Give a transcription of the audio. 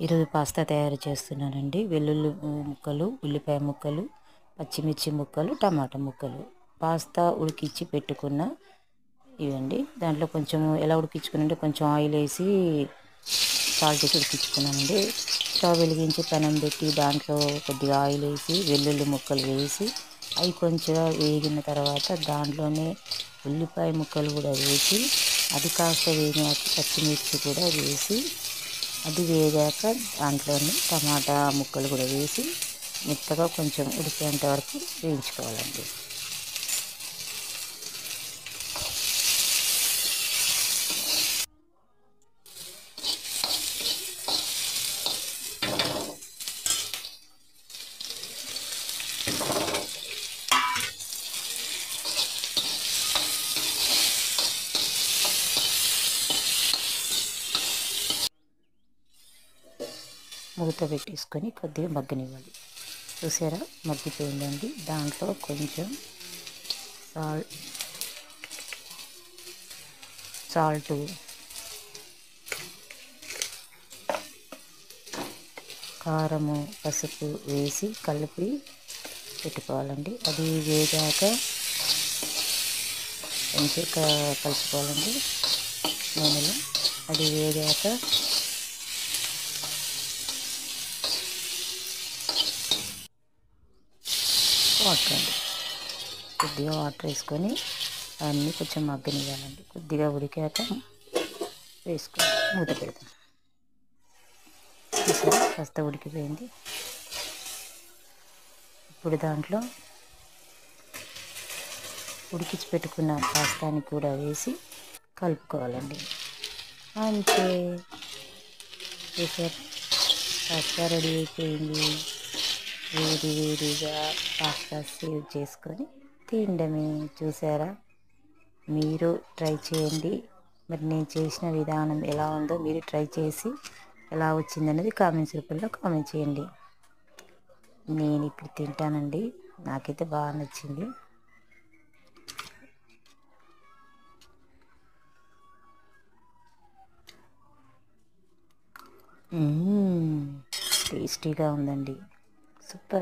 ఈరోజు పాస్తా తయారు చేస్తున్నానండి. వెల్లుల్లి ముక్కలు, ఉల్లిపాయ ముక్కలు, పచ్చిమిర్చి ముక్కలు, టమాటా ముక్కలు, పాస్తా ఉడికించి పెట్టుకున్న ఇవండి. దాంట్లో కొంచెం ఎలా ఉడికించుకున్నానంటే కొంచెం ఆయిల్ వేసి సాల్ట్ వేసి ఉడికించుకున్నానండి. స్టవ్ వెలిగించి పెనం పెట్టి దాంట్లో కొద్దిగా ఆయిల్ వేసి వెల్లుల్లి ముక్కలు వేసి అవి కొంచెం వేగిన తర్వాత దాంట్లోనే ఉల్లిపాయ ముక్కలు కూడా వేసి అది కాస్త వేగాక పచ్చిమిర్చి కూడా వేసి అది వేగాక దాంట్లోనే టమాటా ముక్కలు కూడా వేసి మెత్తగా కొంచెం ఉడికేంత వరకు వేయించుకోవాలండి. మూత పెట్టేసుకొని కొద్దిగా మగ్గనివ్వాలి. చూసారా, మగ్గిపోయిందండి. దాంట్లో కొంచెం సాల్టు, కారము, పసుపు వేసి కలిపి పెట్టుకోవాలండి. అది వేగాక కొంచెం కలుపుకోవాలండి నూనెలో. అది వేగాక వాటర్ అండి, కొద్దిగా వాటర్ వేసుకొని అన్నీ కొంచెం మగ్గనివ్వాలండి. కొద్దిగా ఉడికాక వేసుకొని మూత పెడతాం. చూసారా, కాస్త ఉడికిపోయింది. ఇప్పుడు దాంట్లో ఉడికించి పెట్టుకున్న పాస్తాని కూడా వేసి కలుపుకోవాలండి. అంతే, చూసారా, పాస్తా రెడీ అయిపోయింది. వేడి వేడిగా పాస్తా సేవ్ చేసుకొని తినడమే. చూసారా, మీరు ట్రై చేయండి. మరి నేను చేసిన విధానం ఎలా ఉందో మీరు ట్రై చేసి ఎలా వచ్చిందనేది కామెంట్స్ రూపంలో కామెంట్ చేయండి. నేను ఇప్పుడు తింటానండి, నాకైతే బాగా నచ్చింది. టేస్టీగా ఉందండి, సూపర్.